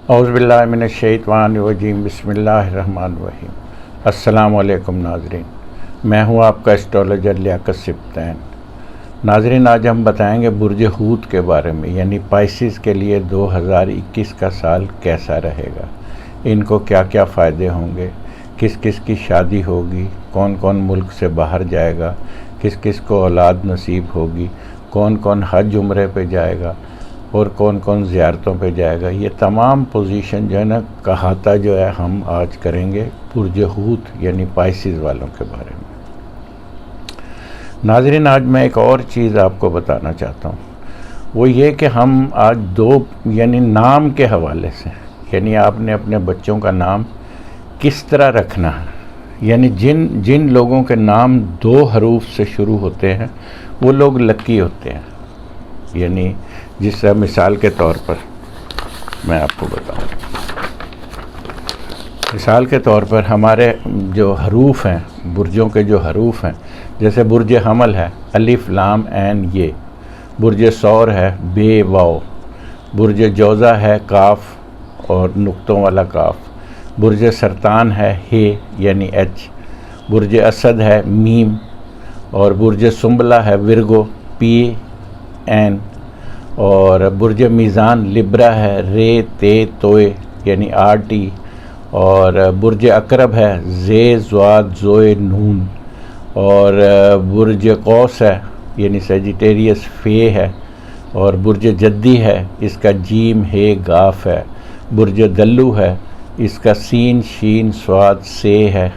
औज़ुबिल्लाहि मिनश्शैतानिर्रजीम बिस्मिल्लाहिर्रहमानिर्रहीम। अस्सलामु अलैकुम नाज़रीन, मैं हूँ आपका एस्ट्रोलॉजर लियाकत सिब्तैन। नाज़रीन, आज हम बताएंगे बुर्ज हूत के बारे में, यानी पाइसिस के लिए 2021 का साल कैसा रहेगा, इनको क्या क्या फ़ायदे होंगे, किस किस की शादी होगी, कौन कौन मुल्क से बाहर जाएगा, किस किस को औलाद नसीब होगी, कौन कौन हज उम्रे पे जाएगा और कौन कौन ज़ियारतों पे जाएगा। ये तमाम पोजीशन जो है ना, कहाता जो है, हम आज करेंगे बुर्ज हूत यानी पाइसिस वालों के बारे में। नाज़रीन, आज मैं एक और चीज़ आपको बताना चाहता हूँ, वो ये कि हम आज दो यानी नाम के हवाले से, यानी आपने अपने बच्चों का नाम किस तरह रखना है, यानी जिन जिन लोगों के नाम 2 हरूफ से शुरू होते हैं वो लोग लकी होते हैं। यानी जिस तरह मिसाल के तौर पर मैं आपको बताऊं, मिसाल के तौर पर हमारे जो हरूफ हैं, बुर्जों के जो हरूफ हैं, जैसे बुर्ज हमल है अलिफ लाम ऐन ये, बुर्ज सौर है बे वाओ, बुर्ज जौज़ा है काफ और नुक्तों वाला काफ, बुर्ज सरतान है हे यानी एच, बुर्ज असद है मीम और बुर्ज सुंबला है विरगो पी एन, और बुर्ज मीज़ान लिब्रा है रे ते तोए यानी आर टी, और बुर्ज अकरब है जे ज़्वाद ज़ोए नून, और बुर्ज कौस है यानी सेजिटेरियस फे है, और बुर्ज जद्दी है इसका जीम हे गाफ है, बुर्ज दल्लू है इसका सीन शीन स्वाद से है,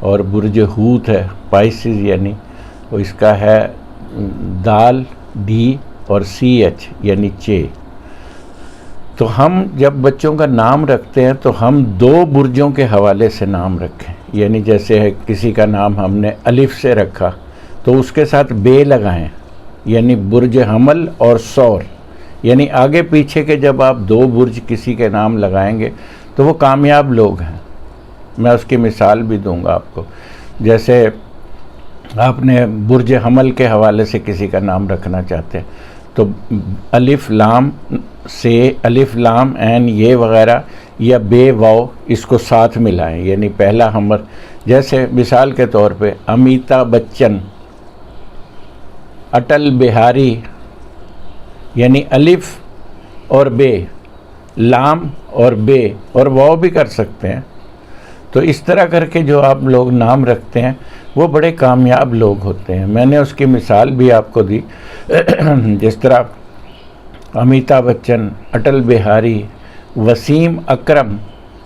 और बुर्ज हूत है पाइसिस यानी इसका है दाल डी और सी एच यानी चे। तो हम जब बच्चों का नाम रखते हैं तो हम 2 बुर्जों के हवाले से नाम रखें, यानी जैसे है किसी का नाम हमने अलिफ से रखा तो उसके साथ बे लगाएं, यानी बुर्ज हमल और सौर, यानी आगे पीछे के जब आप 2 बुर्ज किसी के नाम लगाएंगे तो वो कामयाब लोग हैं। मैं उसकी मिसाल भी दूंगा आपको। जैसे आपने बुर्ज हमल के हवाले से किसी का नाम रखना चाहते हैं तो अलिफ लाम से अलिफ लाम एन ये वगैरह या बे वाओ इसको साथ मिलाएं, यानी पहला हमर, जैसे मिसाल के तौर पे अमिताभ बच्चन, अटल बिहारी, यानी अलिफ और बे, लाम और बे और वाओ भी कर सकते हैं। तो इस तरह करके जो आप लोग नाम रखते हैं वो बड़े कामयाब लोग होते हैं। मैंने उसकी मिसाल भी आपको दी, जिस तरह अमिताभ बच्चन, अटल बिहारी, वसीम अकरम,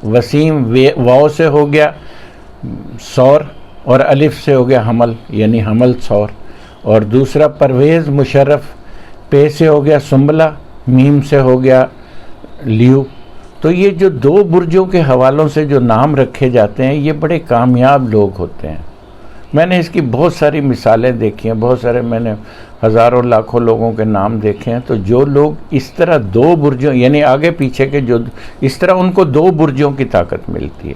वसीम वाओ से हो गया सौर और अलिफ से हो गया हमल यानी हमल सौर, और दूसरा परवेज़ मुशर्रफ, पे से हो गया सुंबला, मीम से हो गया लियू। तो ये जो 2 बुर्जों के हवालों से जो नाम रखे जाते हैं ये बड़े कामयाब लोग होते हैं। मैंने इसकी बहुत सारी मिसालें देखी हैं, बहुत सारे मैंने हज़ारों लाखों लोगों के नाम देखे हैं। तो जो लोग इस तरह 2 बुर्जों यानी आगे पीछे के जो इस तरह, उनको 2 बुर्जों की ताकत मिलती है।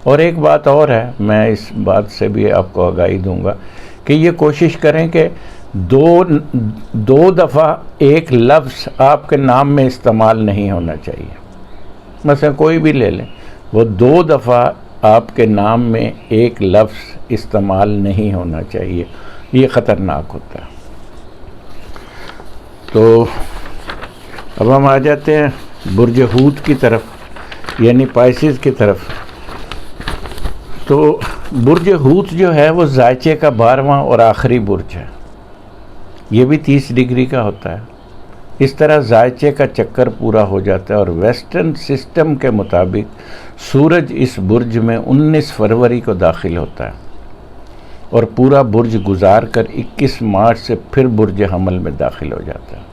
और एक बात और है, मैं इस बात से भी आपको आगाही दूंगा कि ये कोशिश करें कि दो दफ़ा एक लफ्ज़ आपके नाम में इस्तेमाल नहीं होना चाहिए। मसला कोई भी ले लें, वो 2 दफ़ा आपके नाम में एक लफ्ज़ इस्तेमाल नहीं होना चाहिए, ये ख़तरनाक होता है। तो अब हम आ जाते हैं बुर्ज हूत की तरफ, यानी पाइसिस की तरफ। तो बुर्ज हूत जो है वो जायचे का 12वां और आखिरी बुर्ज है। ये भी 30 डिग्री का होता है। इस तरह जायचे का चक्कर पूरा हो जाता है और वेस्टर्न सिस्टम के मुताबिक सूरज इस बुर्ज में 19 फरवरी को दाखिल होता है और पूरा बुर्ज गुजार कर 21 मार्च से फिर बुर्ज हमल में दाखिल हो जाता है।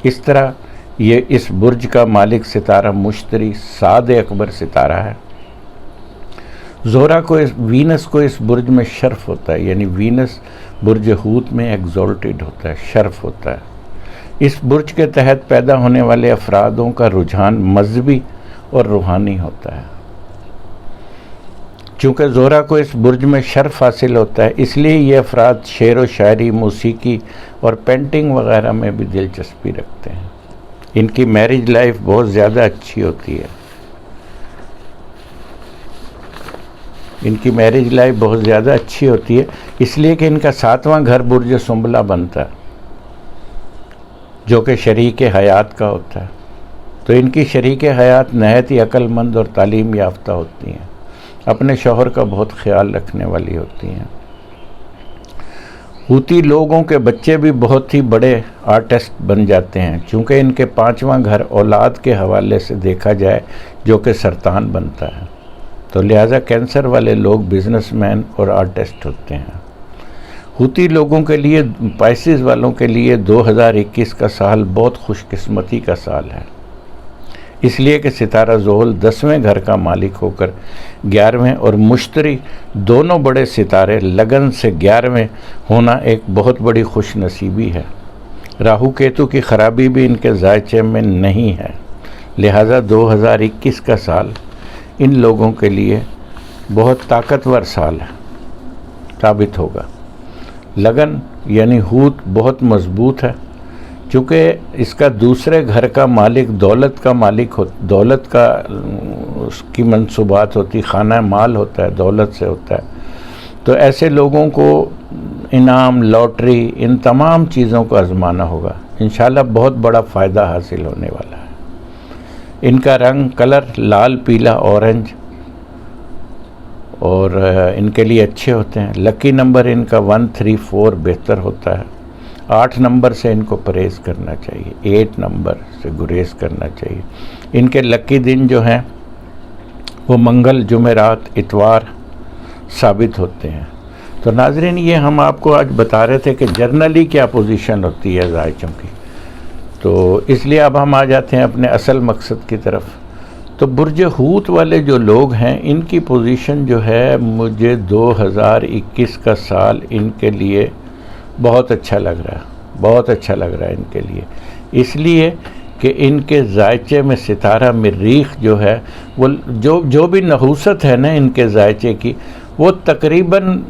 इस तरह ये इस बुर्ज का मालिक सितारा मुश्तरी साद अकबर सितारा है। ज़ोहरा को वीनस को इस बुर्ज में शर्फ होता है, यानी वीनस बुर्ज हूत में एग्जॉल्टेड होता है, शर्फ होता है। इस बुर्ज के तहत पैदा होने वाले अफरादों का रुझान मजहबी और रूहानी होता है। चूँकि ज़ोहरा को इस बुर्ज में शर्फ हासिल होता है, इसलिए ये अफराद शेर व शायरी, मौसीकी और पेंटिंग वगैरह में भी दिलचस्पी रखते हैं। इनकी मैरिज लाइफ बहुत ज़्यादा अच्छी होती है। इनकी मैरिज लाइफ बहुत ज़्यादा अच्छी होती है, इसलिए कि इनका 7वां घर बुर्ज सुंबला बनता है, जो कि शरीक हयात का होता है। तो इनकी शरीक हयात नहायत ही अक्लमंद और तालीम याफ्ता होती हैं, अपने शौहर का बहुत ख्याल रखने वाली होती हैं। हूती लोगों के बच्चे भी बहुत ही बड़े आर्टिस्ट बन जाते हैं, चूँकि इनके 5वां घर औलाद के हवाले से देखा जाए जो कि सरतान बनता है, तो लिहाजा कैंसर वाले लोग बिजनेसमैन और आर्टिस्ट होते हैं। हूती लोगों के लिए, पाइसिस वालों के लिए 2021 का साल बहुत खुशकिस्मती का साल है, इसलिए कि सितारा ज़ोहल 10वें घर का मालिक होकर 11वें और मुश्तरी दोनों बड़े सितारे लगन से 11वें होना एक बहुत बड़ी खुश नसीबी है। राहु केतु की खराबी भी इनके जायचे में नहीं है, लिहाजा 2021 का साल इन लोगों के लिए बहुत ताकतवर साल है साबित होगा। लगन यानी हूत बहुत मजबूत है, चूँकि इसका दूसरे घर का मालिक दौलत का मालिक हो, दौलत का उसकी मंसूबात होती, खाना माल होता है, दौलत से होता है। तो ऐसे लोगों को इनाम, लॉटरी, इन तमाम चीज़ों को आजमाना होगा। इंशाल्लाह बहुत बड़ा फ़ायदा हासिल होने वाला है। इनका रंग कलर लाल, पीला, ऑरेंज और इनके लिए अच्छे होते हैं। लकी नंबर इनका 134 बेहतर होता है। 8 नंबर से इनको परहेज़ करना चाहिए, 8 नंबर से गुरेज करना चाहिए। इनके लकी दिन जो हैं वो मंगल, जुमेरात, इतवार साबित होते हैं। तो नाज़रीन, ये हम आपको आज बता रहे थे कि जर्नली क्या पोजीशन होती है जायचों की, तो इसलिए अब हम आ जाते हैं अपने असल मकसद की तरफ। तो बुर्ज हूत वाले जो लोग हैं, इनकी पोजीशन जो है, मुझे 2021 का साल इनके लिए बहुत अच्छा लग रहा है, बहुत अच्छा लग रहा है इनके लिए, इसलिए कि इनके जायचे में सितारा मरीख जो है, वो जो भी नहूसत है ना इनके जायचे की, वो तकरीबन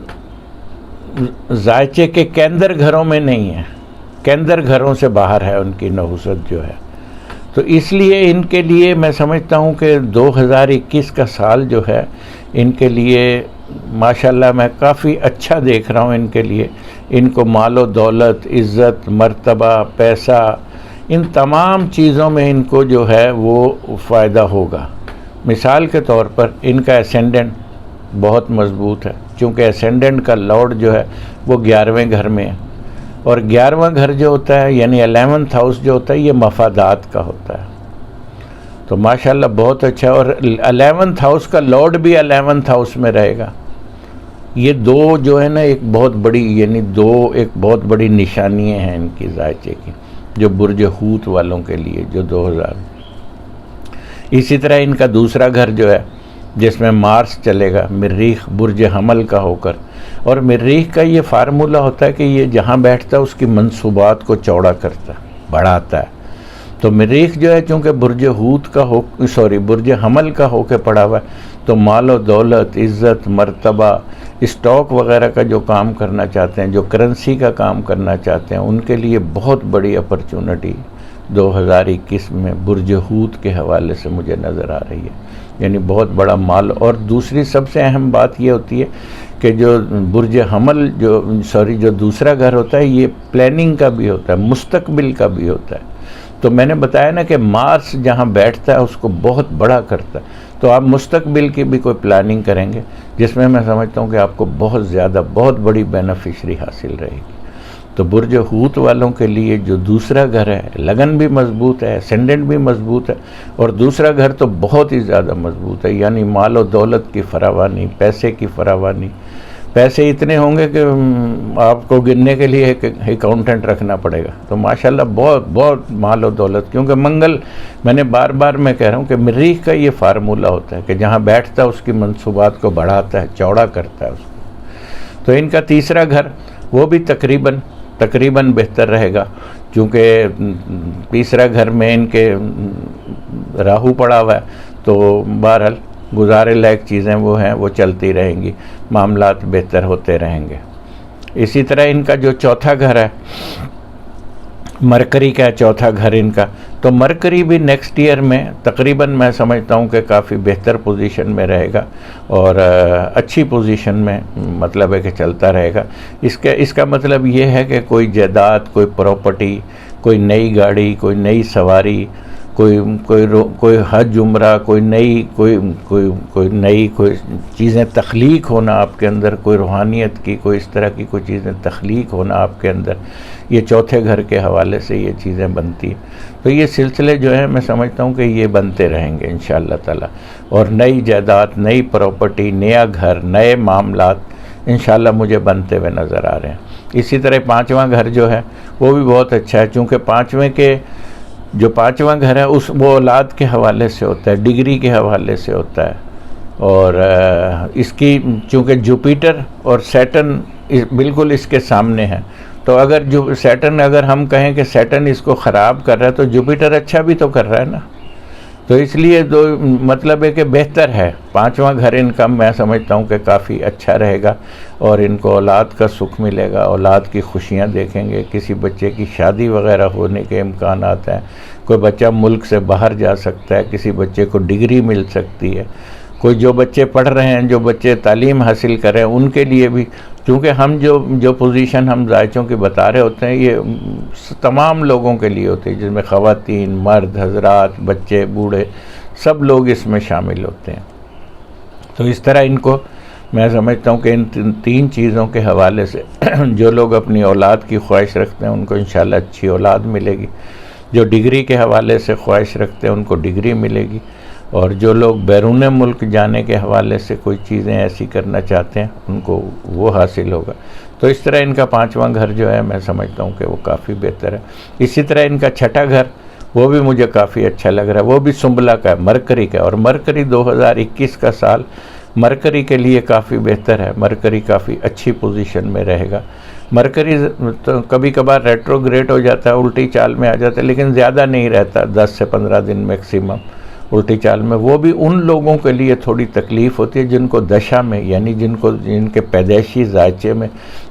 जायचे के केंद्र घरों में नहीं है, केंद्र घरों से बाहर है उनकी नहूसत जो है। तो इसलिए इनके लिए मैं समझता हूँ कि 2021 का साल जो है इनके लिए माशाल्लाह मैं काफ़ी अच्छा देख रहा हूँ इनके लिए। इनको मालो दौलत, इज़्ज़त, मर्तबा, पैसा, इन तमाम चीज़ों में इनको जो है वो फ़ायदा होगा। मिसाल के तौर पर इनका एसेंडेंट बहुत मजबूत है, क्योंकि एसेंडेंट का लॉर्ड जो है वो 11वें घर में है, और 11वां घर जो होता है यानी 11th हाउस जो होता है ये मफादात का होता है। तो माशाल्लाह बहुत अच्छा है, और 11th हाउस का लॉर्ड भी 11th हाउस में रहेगा। ये दो जो है ना एक बहुत बड़ी, यानी दो एक बहुत बड़ी निशानियाँ हैं इनकी जायचे की, जो बुर्ज हूत वालों के लिए जो 2000। इसी तरह इनका दूसरा घर जो है जिसमें मार्स चलेगा, मरीख बुर्ज हमल का होकर, और मरीख का ये फार्मूला होता है कि ये जहाँ बैठता है उसकी मंसूबात को चौड़ा करता है, बढ़ाता है। तो मरीख जो है चूँकि बुर्ज हूत का बुर्ज हमल का होकर पड़ा हुआ है, तो माल और दौलत, इज़्ज़त, मर्तबा, स्टॉक वगैरह का जो काम करना चाहते हैं, जो करेंसी का काम करना चाहते हैं, उनके लिए बहुत बड़ी अपॉर्चुनिटी 2021 में बुर्ज हूत के हवाले से मुझे नज़र आ रही है, यानी बहुत बड़ा माल। और दूसरी सबसे अहम बात ये होती है कि जो बुर्ज हमल जो दूसरा घर होता है, ये प्लानिंग का भी होता है, मुस्तकबिल का भी होता है। तो मैंने बताया ना कि मार्स जहाँ बैठता है उसको बहुत बड़ा करता है, तो आप मुस्तकबिल की भी कोई प्लानिंग करेंगे जिसमें मैं समझता हूँ कि आपको बहुत ज़्यादा, बहुत बड़ी बेनिफिशरी हासिल रहेगी। तो बुर्ज हूत वालों के लिए जो दूसरा घर है, लगन भी मजबूत है, एसेंडेंट भी मजबूत है, और दूसरा घर तो बहुत ही ज़्यादा मजबूत है, यानी माल और दौलत की फरावानी, पैसे की फरावानी। पैसे इतने होंगे कि आपको गिनने के लिए एक अकाउंटेंट रखना पड़ेगा। तो माशाल्लाह बहुत बहुत माल और दौलत, क्योंकि मंगल, मैंने बार बार मैं कह रहा हूँ कि मरीख का ये फार्मूला होता है कि जहाँ बैठता है उसकी मंसूबात को बढ़ाता है, चौड़ा करता है उसको। तो इनका तीसरा घर वो भी तकरीबन बेहतर रहेगा, क्योंकि तीसरा घर में इनके राहु पड़ा हुआ है, तो बहरहाल गुजारे लायक चीज़ें वो हैं वो चलती रहेंगी, मामलात बेहतर होते रहेंगे। इसी तरह इनका जो चौथा घर है मरकरी का चौथा घर इनका, तो मरकरी भी नेक्स्ट ईयर में तकरीबन मैं समझता हूँ कि काफ़ी बेहतर पोजीशन में रहेगा और अच्छी पोजीशन में मतलब है कि चलता रहेगा। इसका मतलब ये है कि कोई जायदाद, कोई प्रॉपर्टी, कोई नई गाड़ी, कोई नई सवारी, कोई हज उम्रा, कोई नई कोई चीज़ें तख्लीक होना आपके अंदर, कोई रूहानियत की, कोई इस तरह की कोई चीज़ें तख्लीक होना आपके अंदर, ये चौथे घर के हवाले से ये चीज़ें बनती हैं। तो ये सिलसिले जो है मैं समझता हूँ कि ये बनते रहेंगे इंशाअल्लाह ताला, और नई जायदाद, नई प्रॉपर्टी, नया घर, नए मामलात इंशाअल्लाह मुझे बनते हुए नज़र आ रहे हैं। इसी तरह पाँचवां घर जो है वो भी बहुत अच्छा है, चूँकि पाँचवां घर है वो औलाद के हवाले से होता है, डिग्री के हवाले से होता है, और इसकी चूँकि जुपिटर और सैटर्न बिल्कुल इसके सामने है, तो अगर सैटर्न, अगर हम कहें कि सैटर्न इसको ख़राब कर रहा है तो जुपिटर अच्छा भी तो कर रहा है ना। तो इसलिए दो मतलब है कि बेहतर है। पाँचवां घर इनका मैं समझता हूँ कि काफ़ी अच्छा रहेगा और इनको औलाद का सुख मिलेगा, औलाद की खुशियाँ देखेंगे, किसी बच्चे की शादी वगैरह होने के इम्कानात हैं, कोई बच्चा मुल्क से बाहर जा सकता है, किसी बच्चे को डिग्री मिल सकती है, कोई जो बच्चे पढ़ रहे हैं, जो बच्चे तालीम हासिल कर रहे हैं उनके लिए भी, क्योंकि हम जो पोजीशन हम जायचों की बता रहे होते हैं ये तमाम लोगों के लिए होती है, जिसमें ख़वातीन, मर्द, हजरात, बच्चे, बूढ़े, सब लोग इसमें शामिल होते हैं। तो इस तरह इनको मैं समझता हूँ कि इन तीन चीज़ों के हवाले से जो लोग अपनी औलाद की ख्वाहिश रखते हैं उनको इंशाअल्लाह अच्छी औलाद मिलेगी, जो डिग्री के हवाले से ख्वाहिश रखते हैं उनको डिग्री मिलेगी, और जो लोग बैरून मुल्क जाने के हवाले से कोई चीज़ें ऐसी करना चाहते हैं उनको वो हासिल होगा। तो इस तरह इनका पाँचवां घर जो है मैं समझता हूँ कि वो काफ़ी बेहतर है। इसी तरह इनका छठा घर वो भी मुझे काफ़ी अच्छा लग रहा है, वो भी सुंबला का है, मरकरी का है, और मरकरी 2021 का साल मरकरी के लिए काफ़ी बेहतर है। मरकरी काफ़ी अच्छी पोजीशन में रहेगा। मरकरी तो कभी कभार रेट्रोग्रेड हो जाता है, उल्टी चाल में आ जाता है, लेकिन ज़्यादा नहीं रहता, 10 से 15 दिन मैक्सिमम उल्टी चाल में। वो भी उन लोगों के लिए थोड़ी तकलीफ़ होती है जिनको दशा में, यानी जिनके पैदाइशी जायचे में,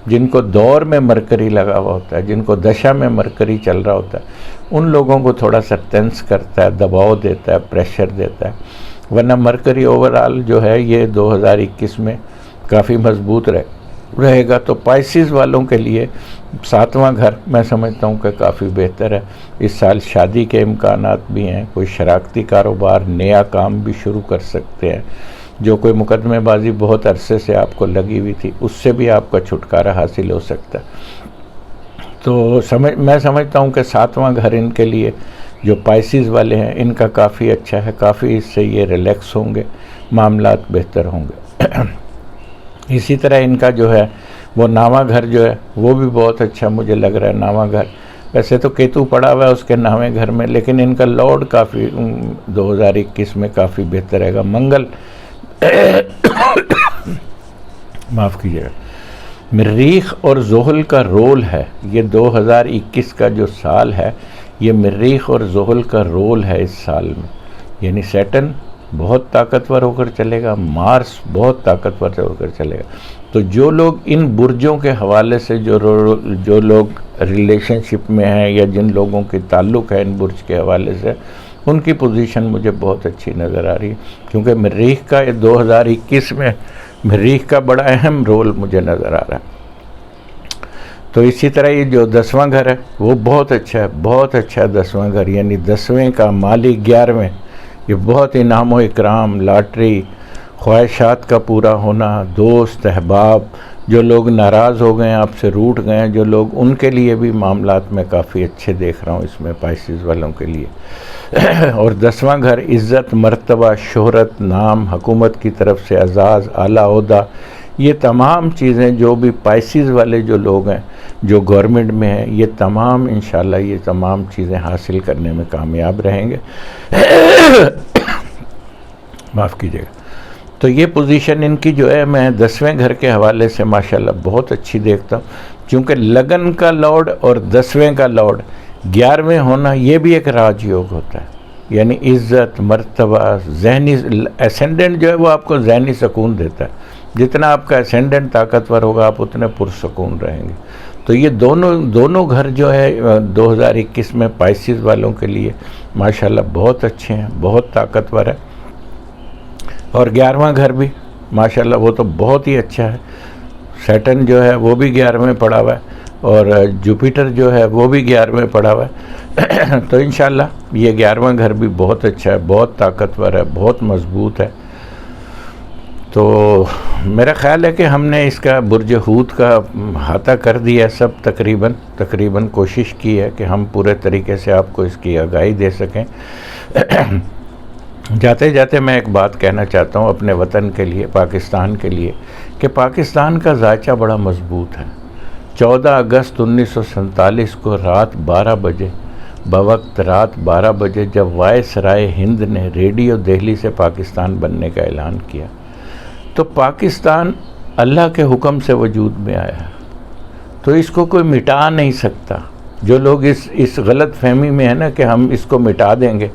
जिनको दौर में मरकरी लगा हुआ होता है, जिनको दशा में मरकरी चल रहा होता है, उन लोगों को थोड़ा सा टेंस करता है, दबाव देता है, प्रेशर देता है। वरना मरकरी ओवरऑल जो है ये 2021 में काफ़ी मजबूत रहेगा। तो पाइसिस वालों के लिए 7वां घर मैं समझता हूँ कि काफ़ी बेहतर है। इस साल शादी के इम्कानात भी हैं, कोई शराकती कारोबार, नया काम भी शुरू कर सकते हैं, जो कोई मुकदमेबाजी बहुत अरसे से आपको लगी हुई थी उससे भी आपका छुटकारा हासिल हो सकता है। तो मैं समझता हूँ कि 7वां घर इनके लिए जो पाइसिस वाले हैं इनका काफ़ी अच्छा है, काफ़ी इससे ये रिलैक्स होंगे, मामलात बेहतर होंगे। इसी तरह इनका जो है वो 9वां घर जो है वो भी बहुत अच्छा मुझे लग रहा है। 9वां घर वैसे तो केतु पड़ा हुआ है उसके 9वें घर में, लेकिन इनका लॉर्ड काफ़ी 2021 में काफ़ी बेहतर रहेगा। मंगल माफ़ कीजिएगा, मरीख और ज़ोहल का रोल है ये 2021 का जो साल है, ये मरीख और ज़ोहल का रोल है इस साल में। यानी सैटर्न बहुत ताकतवर होकर चलेगा, मार्स बहुत ताकतवर होकर चलेगा। तो जो लोग इन बुर्जों के हवाले से जो लोग रिलेशनशिप में हैं या जिन लोगों के ताल्लुक़ है इन बुर्ज के हवाले से, उनकी पोजीशन मुझे बहुत अच्छी नज़र आ रही है, क्योंकि मरीख का 2021 में मरीख का बड़ा अहम रोल मुझे नज़र आ रहा है। तो इसी तरह ये जो 10वां घर है वो बहुत अच्छा है, बहुत अच्छा है 10वां घर, यानी 10वें का मालिक 11वें, ये बहुत इनाम व इकराम, लॉटरी, ख्वाहिशात का पूरा होना, दोस्त अहबाब, जो लोग नाराज़ हो गए आपसे, रूठ गए हैं जो लोग, उनके लिए भी मामलात में काफ़ी अच्छे देख रहा हूँ इसमें पाइसिस वालों के लिए। और 10वां घर इज़्ज़त, मर्तबा, शोहरत, नाम, हुकूमत की तरफ से एजाज़, आला ओहदा, ये तमाम चीज़ें जो भी पाइसिस वाले जो लोग हैं जो गवर्नमेंट में हैं, ये तमाम इंशाल्लाह ये तमाम चीज़ें हासिल करने में कामयाब रहेंगे। माफ़ कीजिएगा। तो ये पोजीशन इनकी जो है मैं 10वें घर के हवाले से माशाल्लाह बहुत अच्छी देखता हूँ, क्योंकि लगन का लॉर्ड और 10वें का लॉर्ड 11वें होना ये भी एक राजयोग होता है, यानी इज़्ज़त, मर्तबा, जहनी एसेंडेंट जो है वो आपको जहनी सुकून देता है। जितना आपका असेंडेंट ताकतवर होगा आप उतने पुरसकून रहेंगे। तो ये दोनों घर जो है 2021 में पाइसिस वालों के लिए माशाल्लाह बहुत अच्छे हैं, बहुत ताकतवर है। और 11वां घर भी माशाल्लाह वो तो बहुत ही अच्छा है। सैटर्न जो है वो भी 11वें पड़ा हुआ है और जुपिटर जो है वो भी 11वें पड़ा हुआ है। तो इंशाल्लाह ये 11वां घर भी बहुत अच्छा है, बहुत ताकतवर है, बहुत मजबूत है। तो मेरा ख़्याल है कि हमने इसका बुर्ज हूत का अहाता कर दिया सब, तकरीबन कोशिश की है कि हम पूरे तरीके से आपको इसकी आगाही दे सकें। जाते जाते मैं एक बात कहना चाहता हूँ अपने वतन के लिए, पाकिस्तान के लिए, कि पाकिस्तान का ज़ायचा बड़ा मजबूत है। 14 अगस्त 1947 को रात 12 बजे, बवक्त रात 12 बजे, जब वायसराय हिंद ने रेडियो दिल्ली से पाकिस्तान बनने का ऐलान किया, तो पाकिस्तान अल्लाह के हुक्म से वजूद में आया। तो इसको कोई मिटा नहीं सकता। जो लोग इस गलत फहमी में है ना कि हम इसको मिटा देंगे,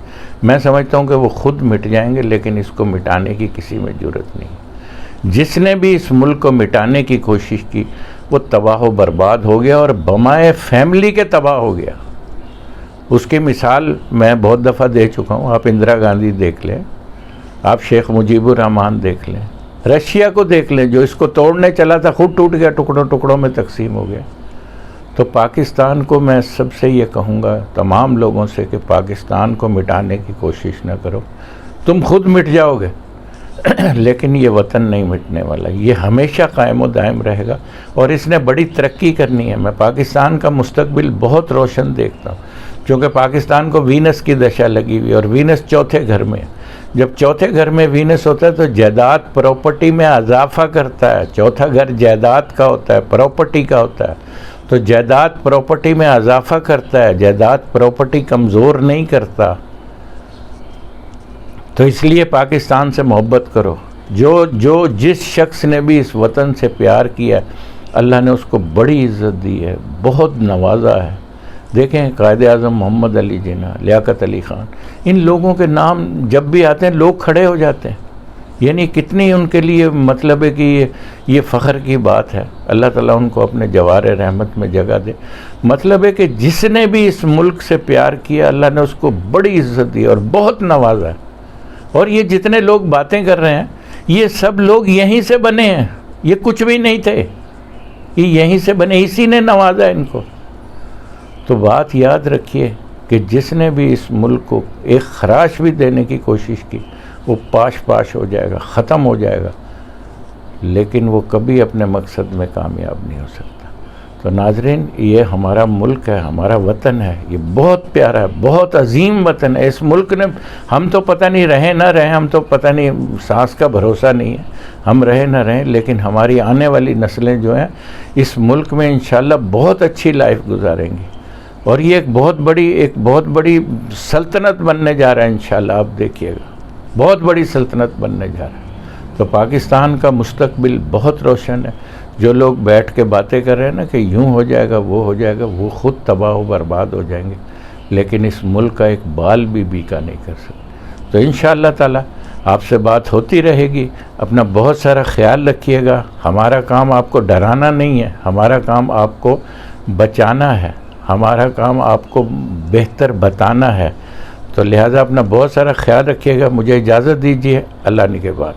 मैं समझता हूँ कि वो खुद मिट जाएंगे, लेकिन इसको मिटाने की किसी में ज़रूरत नहीं। जिसने भी इस मुल्क को मिटाने की कोशिश की वो तबाह व बर्बाद हो गया और बमाए फैमिली के तबाह हो गया। उसकी मिसाल मैं बहुत दफ़ा दे चुका हूँ। आप इंदिरा गांधी देख लें, आप शेख मुजीबुर रहमान देख लें, रशिया को देख लें, जो इसको तोड़ने चला था खुद टूट गया, टुकड़ों टुकड़ों में तकसीम हो गया। तो पाकिस्तान को मैं सबसे ये कहूँगा, तमाम लोगों से, कि पाकिस्तान को मिटाने की कोशिश न करो, तुम खुद मिट जाओगे लेकिन ये वतन नहीं मिटने वाला, ये हमेशा कायम व दायम रहेगा और इसने बड़ी तरक्की करनी है। मैं पाकिस्तान का मुस्तकबिल बहुत रोशन देखता हूँ, क्योंकि पाकिस्तान को वीनस की दशा लगी हुई, और वीनस चौथे घर में। जब चौथे घर में वीनस होता है तो जायदाद प्रॉपर्टी में इजाफा करता है। चौथा घर जायदाद का होता है, प्रॉपर्टी का होता है, तो जायदाद प्रॉपर्टी में इजाफा करता है, जायदाद प्रॉपर्टी कमज़ोर नहीं करता। तो इसलिए पाकिस्तान से मोहब्बत करो। जो जिस शख्स ने भी इस वतन से प्यार किया, अल्लाह ने उसको बड़ी इज़्ज़त दी है, बहुत नवाजा है। देखें कायद-ए-आज़म मोहम्मद अली जिन्ना, लियाकत अली ख़ान, इन लोगों के नाम जब भी आते हैं लोग खड़े हो जाते हैं। यानी कितनी उनके लिए मतलब है कि ये फ़ख्र की बात है। अल्लाह ताला उनको अपने जवार रहमत में जगह दे। मतलब है कि जिसने भी इस मुल्क से प्यार किया, अल्लाह ने उसको बड़ी इज़्ज़त दी और बहुत नवाजा है। और ये जितने लोग बातें कर रहे हैं, ये सब लोग यहीं से बने हैं, ये कुछ भी नहीं थे, ये यहीं से बने, इसी ने नवाजा इनको। तो बात याद रखिए कि जिसने भी इस मुल्क को एक खराश भी देने की कोशिश की, वो पाश हो जाएगा, ख़त्म हो जाएगा, लेकिन वो कभी अपने मकसद में कामयाब नहीं हो सकता। तो नाज़रीन, ये हमारा मुल्क है, हमारा वतन है, ये बहुत प्यारा है, बहुत अजीम वतन है। इस मुल्क ने, हम तो पता नहीं रहे ना रहे, हम तो पता नहीं, सांस का भरोसा नहीं है, हम रहे ना रहें, लेकिन हमारी आने वाली नस्लें जो हैं इस मुल्क में इंशाल्लाह बहुत अच्छी लाइफ गुजारेंगी। और ये एक बहुत बड़ी सल्तनत बनने जा रहा है इंशाल्लाह। आप देखिएगा, बहुत बड़ी सल्तनत बनने जा रहा है। तो पाकिस्तान का मुस्तकबिल बहुत रोशन है। जो लोग बैठ के बातें कर रहे हैं ना कि यूँ हो जाएगा, वो हो जाएगा, वो ख़ुद तबाह व बर्बाद हो जाएंगे, लेकिन इस मुल्क का एक बाल भी बीका नहीं कर सकते। तो इंशाअल्लाह ताला आपसे बात होती रहेगी। अपना बहुत सारा ख्याल रखिएगा। हमारा काम आपको डराना नहीं है, हमारा काम आपको बचाना है, हमारा काम आपको बेहतर बताना है। तो लिहाजा अपना बहुत सारा ख्याल रखिएगा। मुझे इजाज़त दीजिए। अल्लाह निगहबान।